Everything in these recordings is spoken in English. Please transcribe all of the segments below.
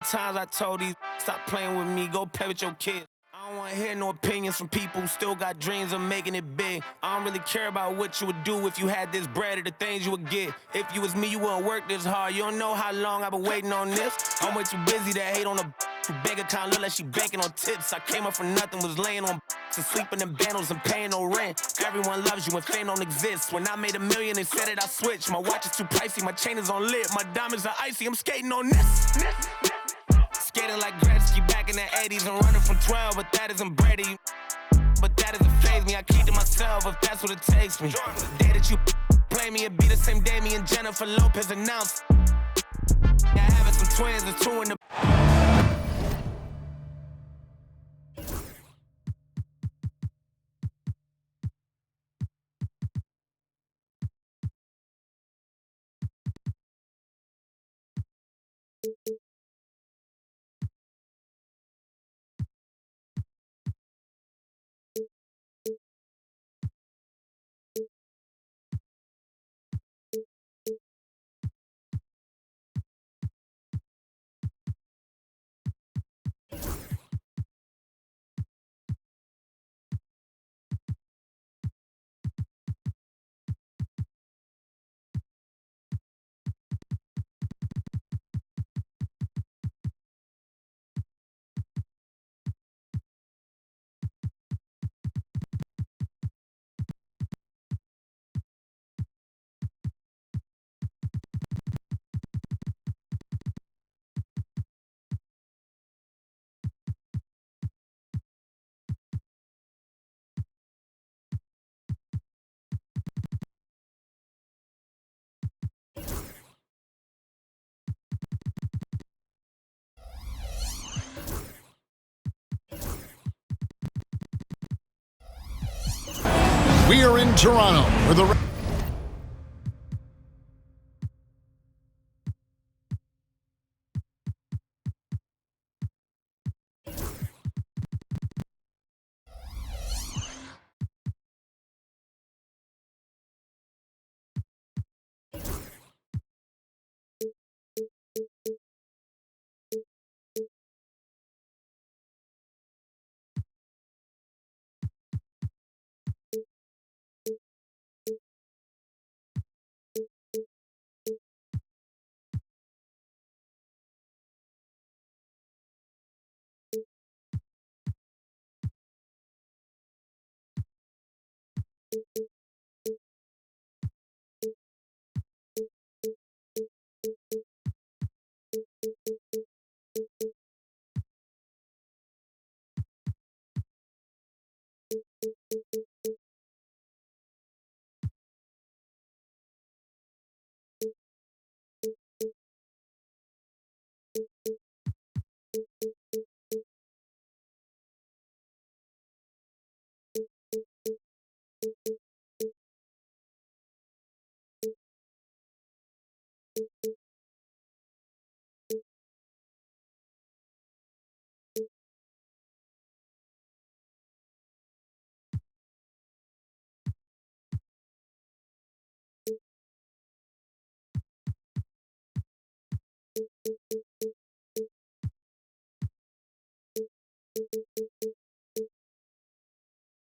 times I told these stop playing with me, go play with your kids. I don't want to hear no opinions from people who still got dreams of making it big. I don't really care about what you would do if you had this bread or the things you would get. If you was me, you wouldn't work this hard. You don't know how long I've been waiting on this. I'm way too busy to hate on a bank account, look like she banking on tips. I came up for nothing, was laying on and sleeping in bundles and paying no rent. Everyone loves you when fame don't exist. When I made $1 million, they said it, I switched. My watch is too pricey, my chain is on lit. My diamonds are icy, I'm skating on this. Skating like Gretzky back in the 80s and running from 12, but that isn't Brady. But that doesn't faze me, I keep to myself if that's what it takes me. The day that you play me, it be the same day me and Jennifer Lopez announced. Yeah, having some twins, there's 2 in the... We are in Toronto for the...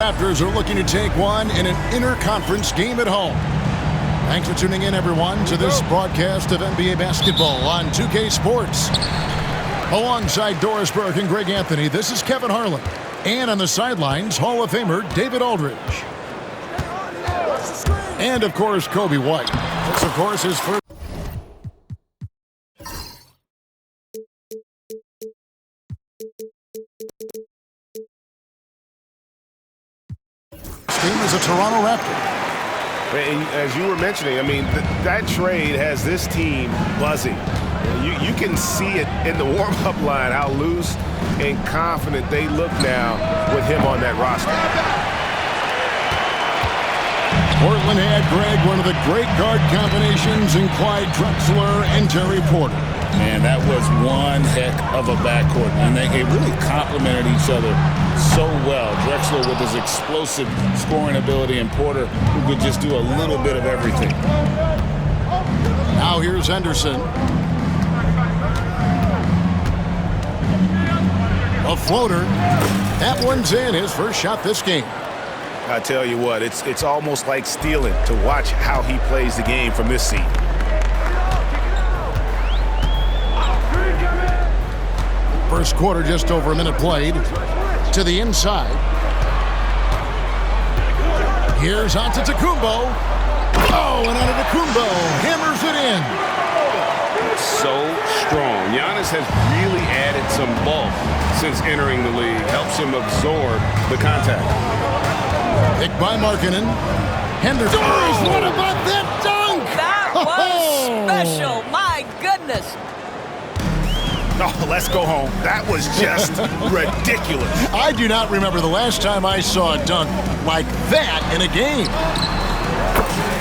Raptors are looking to take one in an interconference game at home. Thanks for tuning in, everyone, to this broadcast of NBA basketball on 2K Sports. Alongside Doris Burke and Greg Anthony, this is Kevin Harlan. And on the sidelines, Hall of Famer David Aldridge. And, of course, Kobe White. This, of course, is first. Team is a Toronto Raptor. As you were mentioning, I mean, that trade has this team buzzing. You can see it in the warm-up line, how loose and confident they look now with him on that roster. Portland had, Greg, one of the great guard combinations in Clyde Drexler and Terry Porter. Man, that was one heck of a backcourt, and they really complemented each other so well. Drexler with his explosive scoring ability, and Porter who could just do a little bit of everything. Now here's Henderson. A floater. That one's in, his first shot this game. I tell you what, it's almost like stealing to watch how he plays the game from this seat. First quarter, just over a minute played. To the inside. Here's Antetokounmpo. Oh, and Antetokounmpo hammers it in. So strong. Giannis has really added some bulk since entering the league. Helps him absorb the contact. Picked by Markkanen. Henderson. Oh, what about that dunk? That was special. My goodness. Oh, let's go home. That was just ridiculous. I do not remember the last time I saw a dunk like that in a game.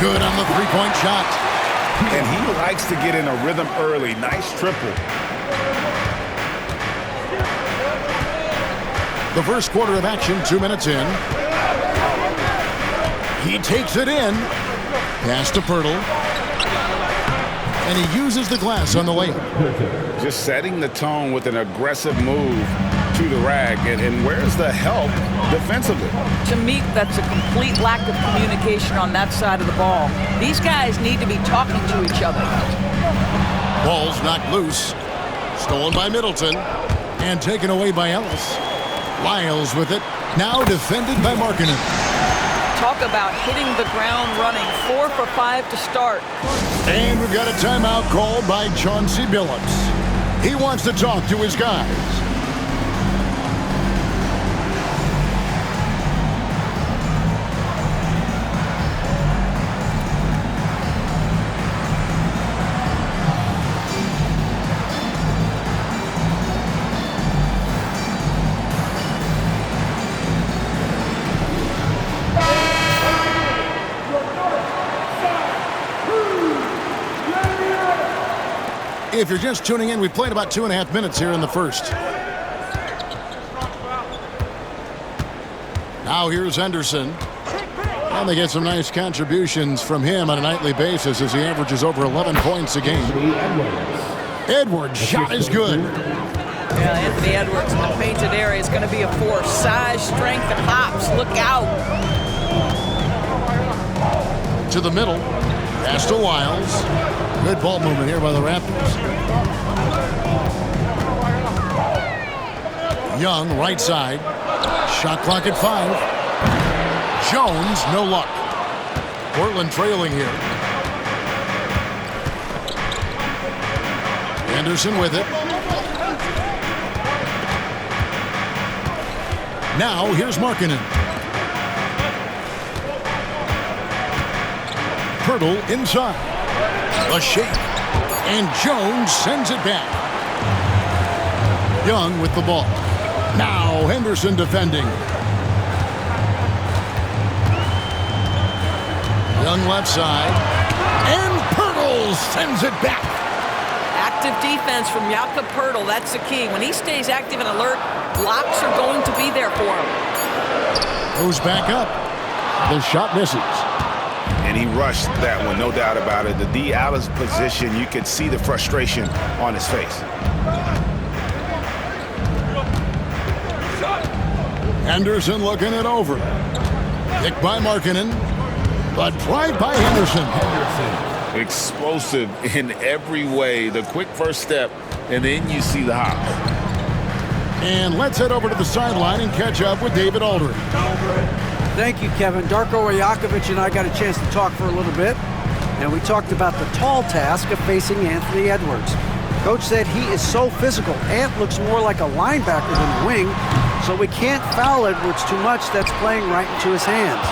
Good on the three-point shot. And he likes to get in a rhythm early. Nice triple. The first quarter of action, 2 minutes in. He takes it in. Pass to Pirtle. And he uses the glass on the layup. Just setting the tone with an aggressive move to the rack. And where's the help defensively? To me, that's a complete lack of communication on that side of the ball. These guys need to be talking to each other. Ball's knocked loose. Stolen by Middleton. And taken away by Ellis. Lyles with it. Now defended by Markkanen. Talk about hitting the ground running. 4 for 5 to start. And we've got a timeout called by Chauncey Billups. He wants to talk to his guys. If you're just tuning in, we played about 2.5 minutes here in the first. Now here's Henderson. And they get some nice contributions from him on a nightly basis as he averages over 11 points a game. Edwards' shot is good. Yeah, Anthony Edwards in the painted area is going to be a force. Size, strength, and hops. Look out. To the middle. Pass to Lyles. Good ball movement here by the Raptors. Young, right side. Shot clock at 5. Jones, no luck. Portland trailing here. Anderson with it. Now, here's Markkanen. Pirtle inside. A shake. And Jones sends it back. Young with the ball. Now Henderson defending. Young left side. And Pirtle sends it back. Active defense from Jakob Pirtle. That's the key. When he stays active and alert, blocks are going to be there for him. Goes back up. The shot misses. And he rushed that one, no doubt about it. The D out of position, you could see the frustration on his face. Henderson looking it over. Picked by Markkanen, but drive by Henderson. Explosive in every way. The quick first step, and then you see the hop. And let's head over to the sideline and catch up with David Aldridge. Thank you, Kevin. Darko Rajakovic and I got a chance to talk for a little bit, and we talked about the tall task of facing Anthony Edwards. Coach said he is so physical. Ant looks more like a linebacker than a wing, so we can't foul Edwards too much. That's playing right into his hands.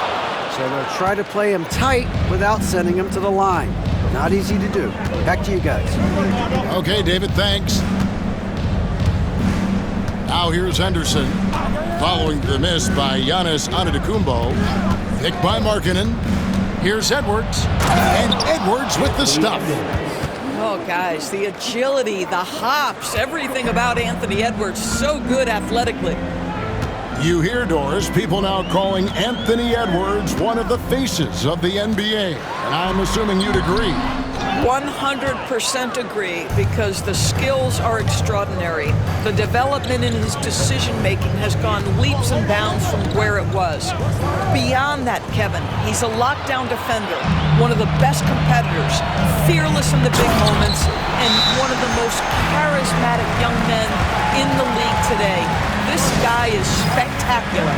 So they'll try to play him tight without sending him to the line. Not easy to do. Back to you guys. Okay, David, thanks. Now here's Henderson. Following the miss by Giannis Antetokounmpo. Picked by Markkanen. Here's Edwards. And Edwards with the stuff. Oh, guys, the agility, the hops, everything about Anthony Edwards, so good athletically. You hear, Doris, people now calling Anthony Edwards one of the faces of the NBA. And I'm assuming you'd agree. 100% agree, because the skills are extraordinary. The development in his decision-making has gone leaps and bounds from where it was. Beyond that, Kevin, he's a lockdown defender, one of the best competitors, fearless in the big moments, and one of the most charismatic young men in the league today. This guy is spectacular.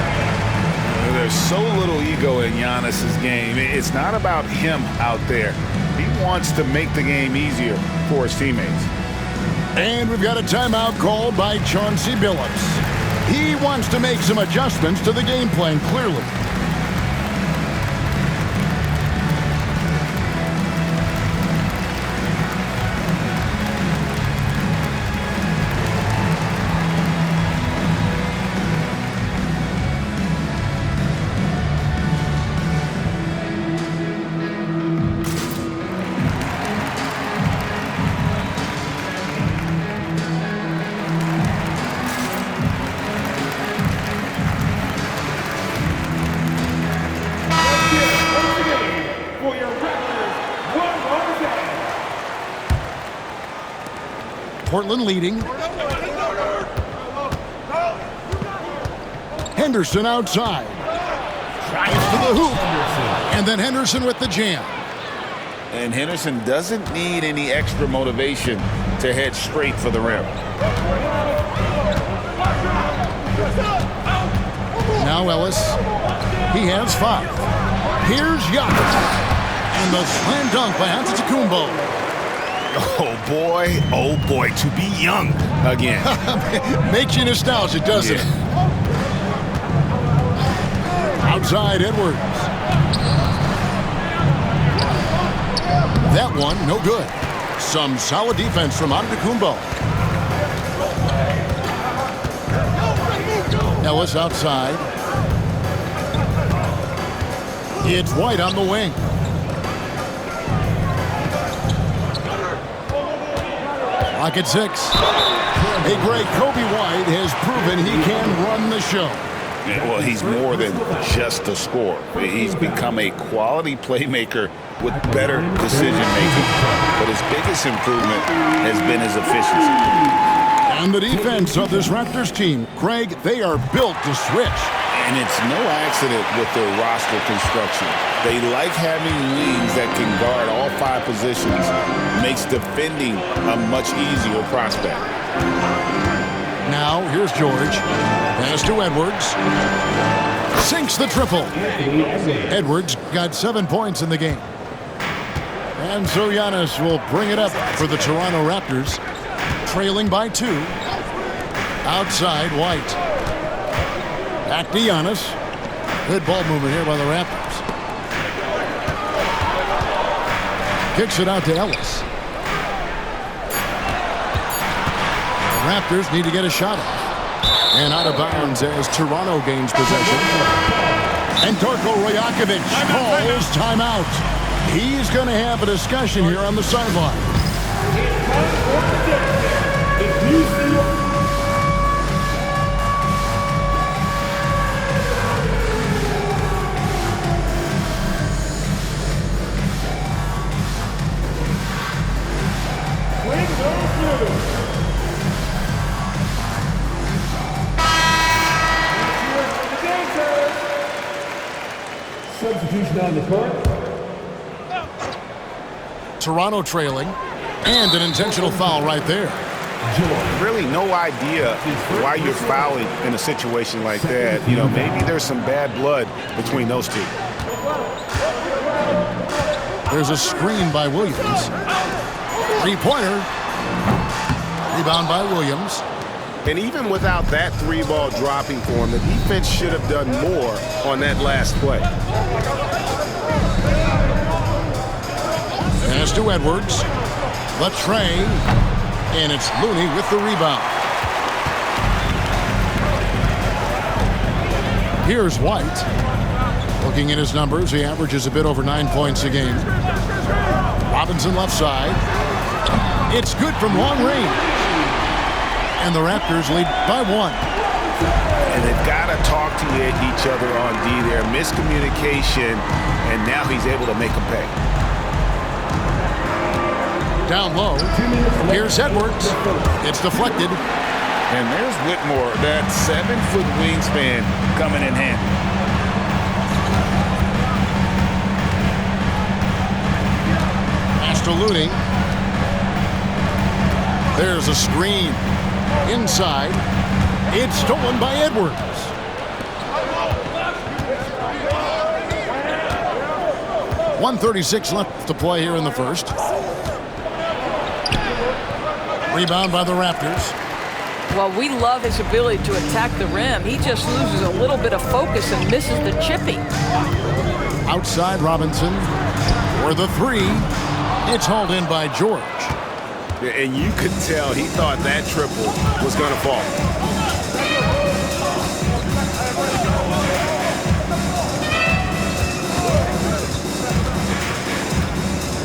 There's so little ego in Giannis's game. It's not about him out there. He wants to make the game easier for his teammates. And we've got a timeout called by Chauncey Billups. He wants to make some adjustments to the game plan, clearly. Portland leading. Henderson outside. Drives to the hoop. And then Henderson with the jam. And Henderson doesn't need any extra motivation to head straight for the rim. Now Ellis. He has 5. Here's Giannis. And the slam dunk by Antetokounmpo. Oh boy, to be young again. Makes you nostalgic, doesn't it? Outside Edwards. That one, no good. Some solid defense from Antetokounmpo. Ellis outside. It's White on the wing. Lock at 6. A great Kobe White has proven he can run the show. Well, he's more than just a scorer. He's become a quality playmaker with better decision-making. But his biggest improvement has been his efficiency. And the defense of this Raptors team, Craig, they are built to switch. And it's no accident with their roster construction. They like having wings that can guard all 5 positions. Makes defending a much easier prospect. Now, here's George. Pass to Edwards. Sinks the triple. Edwards got 7 points in the game. And so Giannis will bring it up for the Toronto Raptors, trailing by 2. Outside, White. Back to Giannis. Good ball movement here by the Raptors. Kicks it out to Ellis. The Raptors need to get a shot off. And out of bounds as Toronto gains possession. And Darko Rajakovic calls timeout. He's going to have a discussion here on the sideline. Substitution on the court. Toronto trailing, and an intentional foul right there. Really no idea why you're fouling in a situation like that. You know, maybe there's some bad blood between those two. There's a screen by Williams. 3-pointer. Rebound by Williams. And even without that 3-ball dropping for him, the defense should have done more on that last play. Pass to Edwards. Latre. And it's Looney with the rebound. Here's White. Looking at his numbers, he averages a bit over 9 points a game. Robinson left side. It's good from long range. And the Raptors lead by 1. And they've got to talk to each other on D there. Miscommunication, and now he's able to make a pay. Down low. Here's Edwards. It's deflected. And there's Whitmore, that 7-foot wingspan coming in handy. Astaluni. There's a screen. Inside. It's stolen by Edwards. .136 left to play here in the first. Rebound by the Raptors. Well, we love his ability to attack the rim. He just loses a little bit of focus and misses the chippy. Outside Robinson for the three. It's hauled in by George. And you could tell he thought that triple was going to fall.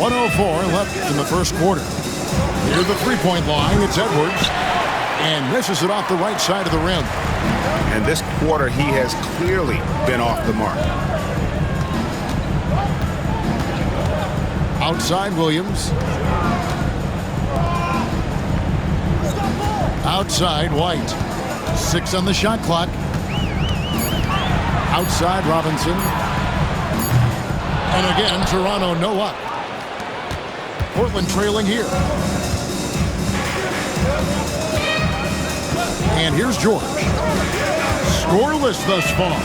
.104 left in the first quarter. Near the three-point line, it's Edwards. And misses it off the right side of the rim. And this quarter, he has clearly been off the mark. Outside Williams. Outside White. 6 on the shot clock. Outside Robinson. And again, Toronto no luck. Portland trailing here. And here's George. Scoreless thus far.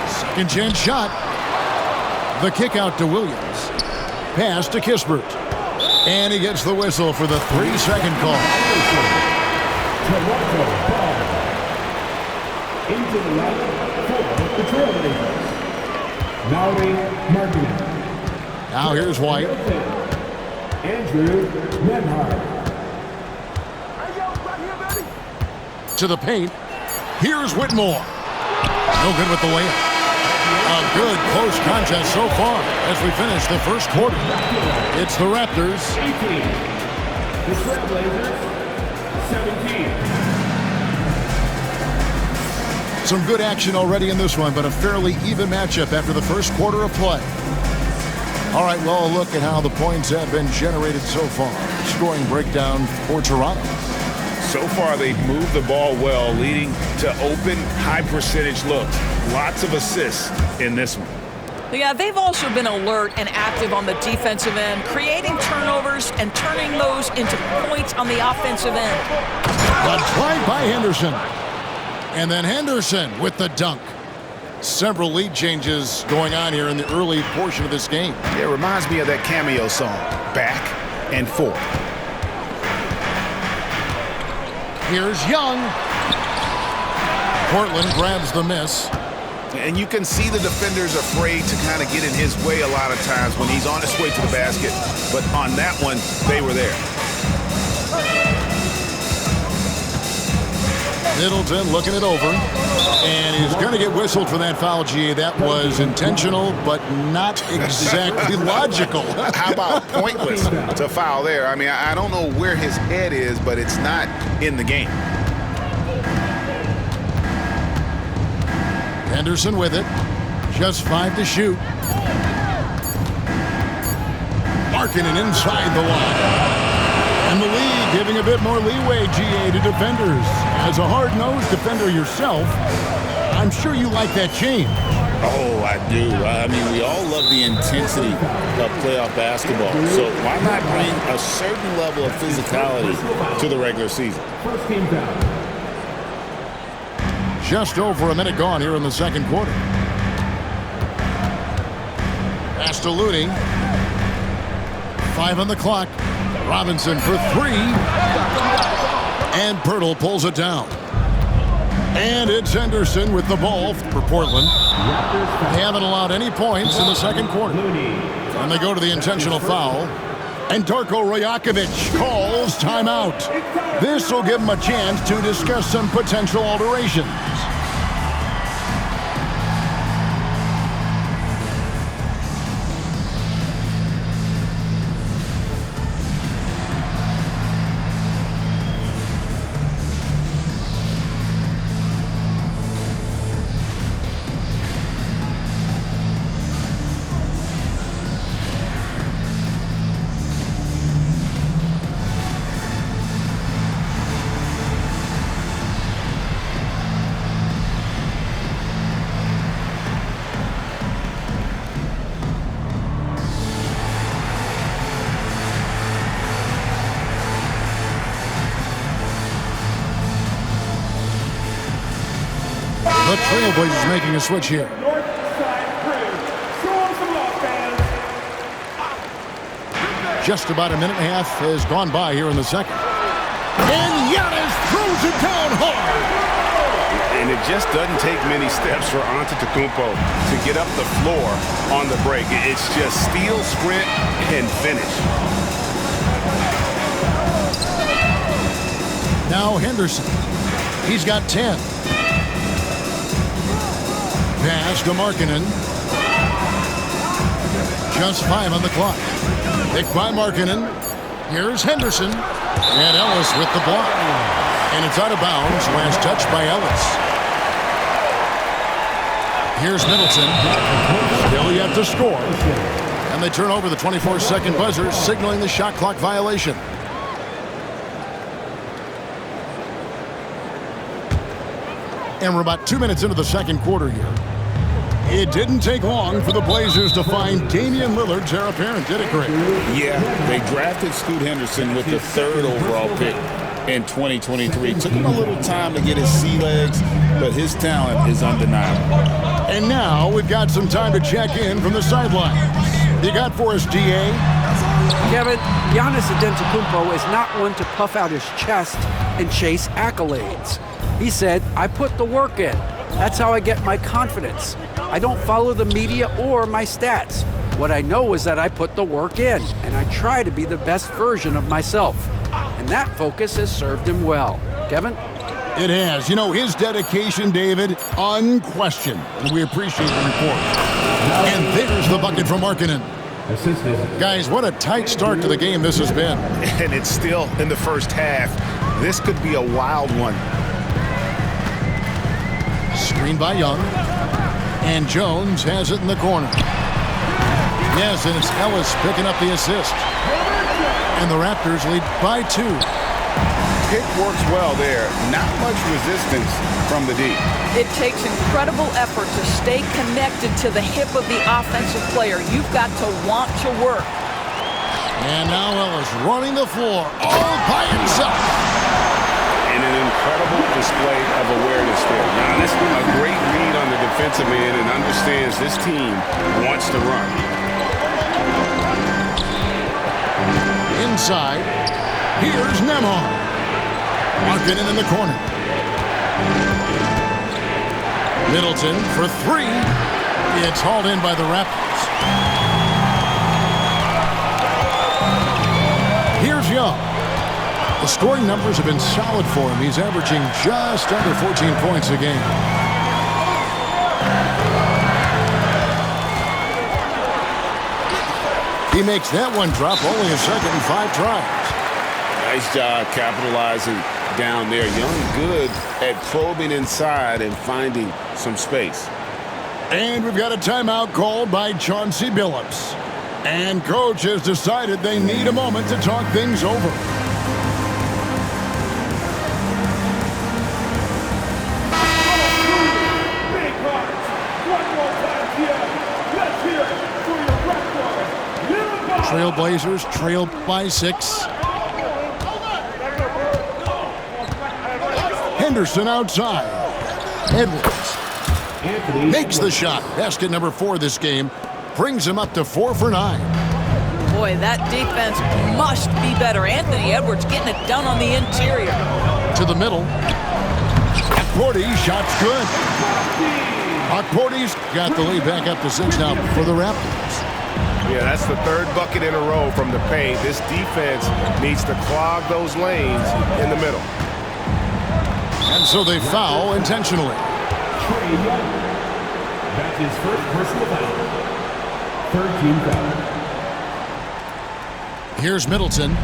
Second chance shot. The kick out to Williams. Pass to Kispert. And he gets the whistle for the 3-second call. Toronto ball. Into the lineup for the TrailBlazers. Mauri Markkanen. Now here's White. Andrew Nembhard. To the paint. Here's Whitmore. No good with the layup. A good close contest so far as we finish the first quarter. It's the Raptors. 18. The TrailBlazers 17. Some good action already in this one, but a fairly even matchup after the first quarter of play. All right, well, a look at how the points have been generated so far. Scoring breakdown for Toronto. So far, they've moved the ball well, leading to open, high-percentage looks. Lots of assists in this one. Yeah, they've also been alert and active on the defensive end, creating turnovers and turning those into points on the offensive end. But tried by Henderson. And then Henderson with the dunk. Several lead changes going on here in the early portion of this game. It reminds me of that cameo song, Back and Forth. Here's Young. Portland grabs the miss. And you can see the defenders afraid to kind of get in his way a lot of times when he's on his way to the basket. But on that one, they were there. Middleton looking it over. And he's going to get whistled for that foul, GA. That was intentional, but not exactly logical. How about pointless to foul there? I mean, I don't know where his head is, but it's not in the game. Henderson with it. Just 5 to shoot. Markkanen inside the line. And the league giving a bit more leeway, GA, to defenders. As a hard-nosed defender yourself, I'm sure you like that change. Oh, I do. I mean, we all love the intensity of playoff basketball. So why not bring a certain level of physicality to the regular season? First team foul. Just over a minute gone here in the second quarter. Astaluni. 5 on the clock. Robinson for 3. And Pirtle pulls it down. And it's Henderson with the ball for Portland. They haven't allowed any points in the second quarter. And they go to the intentional foul. And Darko Rajakovic calls timeout. This will give him a chance to discuss some potential alterations. The TrailBlazers making a switch here. North side crew. Show them some love, fans. Just about a minute and a half has gone by here in the second. And Giannis throws it down hard. And it just doesn't take many steps for Antetokounmpo to get up the floor on the break. It's just steal, sprint, and finish. Now Henderson. He's got 10. Pass to Markkanen. Just 5 on the clock. Picked by Markkanen. Here's Henderson. And Ellis with the block. And it's out of bounds. Last touch by Ellis. Here's Middleton. Still yet to score. And they turn over the 24-second buzzer, signaling the shot clock violation. And we're about 2 minutes into the second quarter here. It didn't take long for the Blazers to find Damian Lillard's heir apparent, did it, Greg? Yeah, they drafted Scoot Henderson with the 3rd overall pick in 2023. Took him a little time to get his sea legs, but his talent is undeniable. And now we've got some time to check in from the sidelines. You got for us, DA? Kevin, Giannis Antetokounmpo is not one to puff out his chest and chase accolades. He said, I put the work in. That's how I get my confidence. I don't follow the media or my stats. What I know is that I put the work in, and I try to be the best version of myself. And that focus has served him well. Kevin? It has. You know, his dedication, David, unquestioned. And we appreciate the report. And there's the bucket from Markkanen. Guys, what a tight start to the game this has been. And it's still in the first half. This could be a wild one. Screen by Young. And Jones has it in the corner. Yes, and it's Ellis picking up the assist. And the Raptors lead by 2. Pick works well there. Not much resistance from the D. It takes incredible effort to stay connected to the hip of the offensive player. You've got to want to work. And now Ellis running the floor all by himself. And an incredible display of awareness there. Giannis, a great read on the defensive end and understands this team wants to run. Inside, here's Nemhard. Markkanen in the corner. Middleton for 3. It's hauled in by the Raptors. Here's Young. The scoring numbers have been solid for him. He's averaging just under 14 points a game. He makes that one drop, only a second and 5 tries. Nice job capitalizing down there. Young good at probing inside and finding some space. And we've got a timeout called by Chauncey Billups. And coach has decided they need a moment to talk things over. Big hearts. One more time here. Let's hear it for your Raptors. Trailblazers trail by 6. Henderson outside. Edwards makes the shot. Basket number 4 this game. Brings him up to 4 for 9. Boy, that defense must be better. Anthony Edwards getting it done on the interior. To the middle. Porty, shot's good. Porty's got the lead back up to 6 now for the Raptors. Yeah, that's the 3rd bucket in a row from the paint. This defense needs to clog those lanes in the middle. And so they foul intentionally. That's his first personal foul. 3rd team foul. Here's Middleton.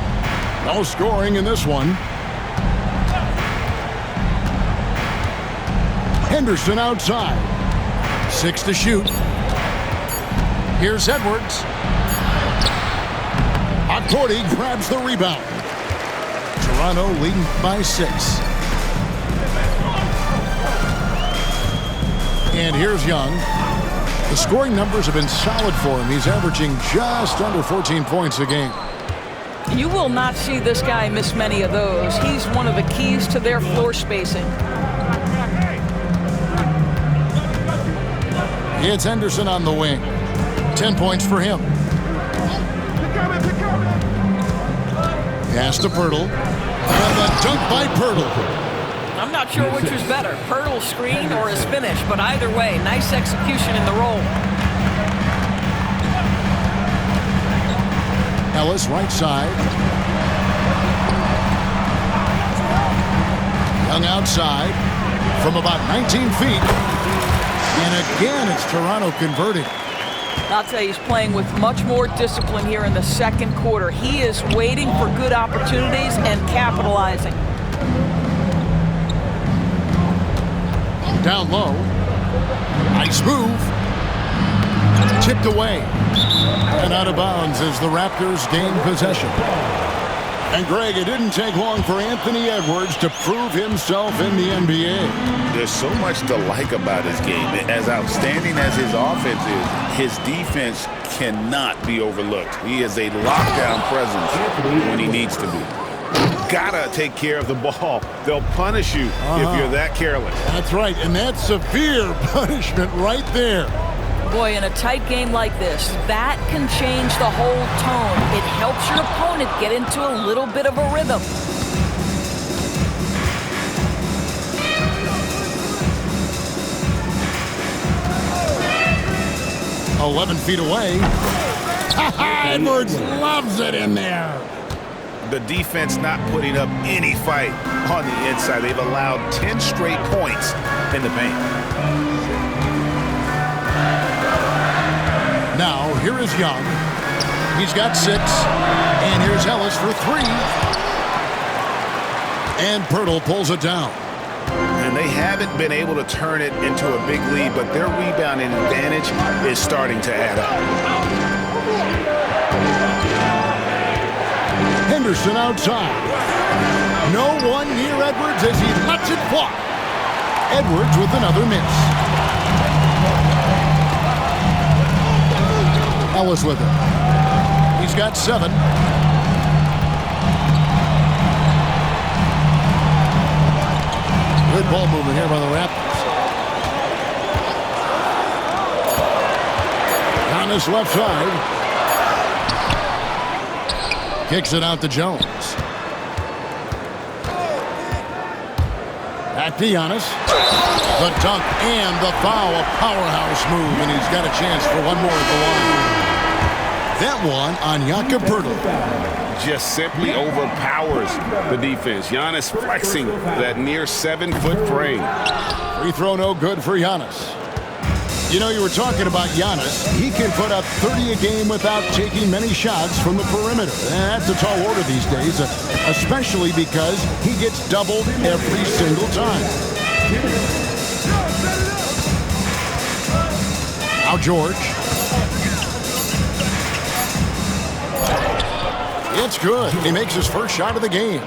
No scoring in this one. Henderson outside. 6 to shoot. Here's Edwards. Porty grabs the rebound. Toronto leading by 6. And here's Young. The scoring numbers have been solid for him. He's averaging just under 14 points a game. You will not see this guy miss many of those. He's one of the keys to their floor spacing. It's Henderson on the wing. 10 points for him. Pass to Pirtle. And the dunk by Pirtle. I'm not sure which was better, Pirtle's screen or his finish, but either way, nice execution in the roll. Ellis, right side. Young outside from about 19 feet. And again, it's Toronto converting. I'll tell you, he's playing with much more discipline here in the second quarter. He is waiting for good opportunities and capitalizing. Down low. Nice move. Tipped away. And out of bounds as the Raptors gain possession. And Greg, it didn't take long for Anthony Edwards to prove himself in the NBA. There's so much to like about his game. As outstanding as his offense is, his defense cannot be overlooked. He is a lockdown presence when he needs to be. Gotta take care of the ball. They'll punish you if you're that careless. That's right, and that's severe punishment right there. Boy, in a tight game like this, that can change the whole tone. It helps your opponent get into a little bit of a rhythm. "11 feet away." Edwards loves it in there. The defense not putting up any fight on the inside. They've allowed 10 straight points in the paint. Now, here is Young. He's got 6. And here's Ellis for 3. And Pirtle pulls it down. And they haven't been able to turn it into a big lead, but their rebounding advantage is starting to add up. Henderson outside. No one near Edwards as he lets it fly. Edwards with another miss. Ellis with it. He's got 7. Good ball movement here by the Raptors. Giannis left side. Kicks it out to Jones. Back to Giannis. The dunk and the foul. A powerhouse move, and he's got a chance for one more at the line. That one on Jakob Pirtle. Just simply overpowers the defense. Giannis flexing that near 7-foot frame. Free throw no good for Giannis. You know, you were talking about Giannis. He can put up 30 a game without taking many shots from the perimeter. And that's a tall order these days, especially because he gets doubled every single time. Now George. It's good. He makes his first shot of the game.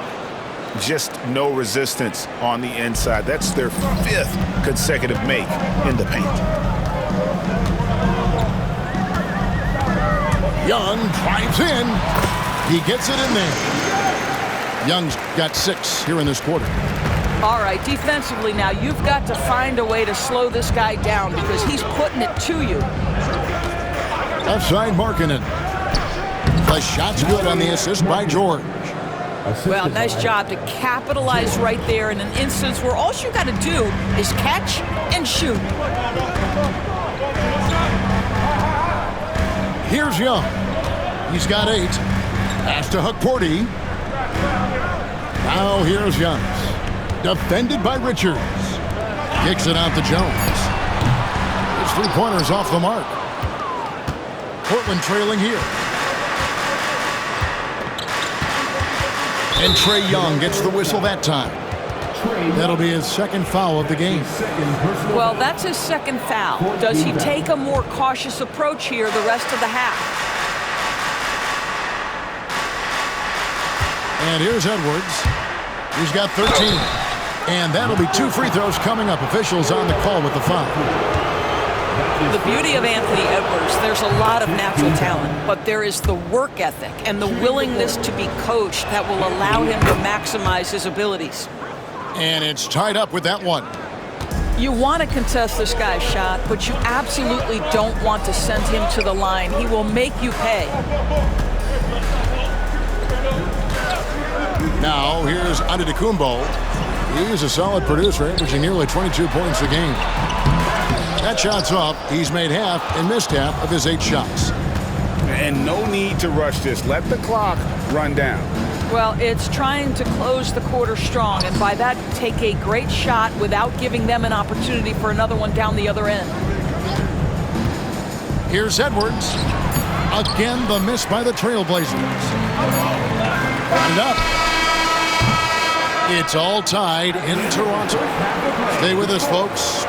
Just no resistance on the inside. That's their 5th consecutive make in the paint. Young drives in. He gets it in there. Young's got 6 here in this quarter. All right, defensively now, you've got to find a way to slow this guy down because he's putting it to you. Left side marking it. The shot's good on the assist by George. Well, nice job to capitalize right there in an instance where all you got to do is catch and shoot. Here's Young. He's got 8. Pass to Hukporti. Now here's Giannis. Defended by Richards. Kicks it out to Jones. His 3-pointers off the mark. Portland trailing here. And Trae Young gets the whistle that time. That'll be his 2nd foul of the game. Well, that's his 2nd foul. Does he take a more cautious approach here the rest of the half? And here's Edwards. He's got 13. And that'll be 2 free throws coming up. Officials on the call with the foul. The beauty of Anthony Edwards, there's a lot of natural talent, but there is the work ethic and the willingness to be coached that will allow him to maximize his abilities. And it's tied up with that one. You want to contest this guy's shot, but you absolutely don't want to send him to the line. He will make you pay. Now, here's Antetokounmpo. He's a solid producer, averaging nearly 22 points a game. That shot's up. He's made half and missed half of his 8 shots. And no need to rush this. Let the clock run down. Well, it's trying to close the quarter strong, and by that, take a great shot without giving them an opportunity for another one down the other end. Here's Edwards. Again, the miss by the TrailBlazers. And up. It's all tied in Toronto. Stay with us, folks.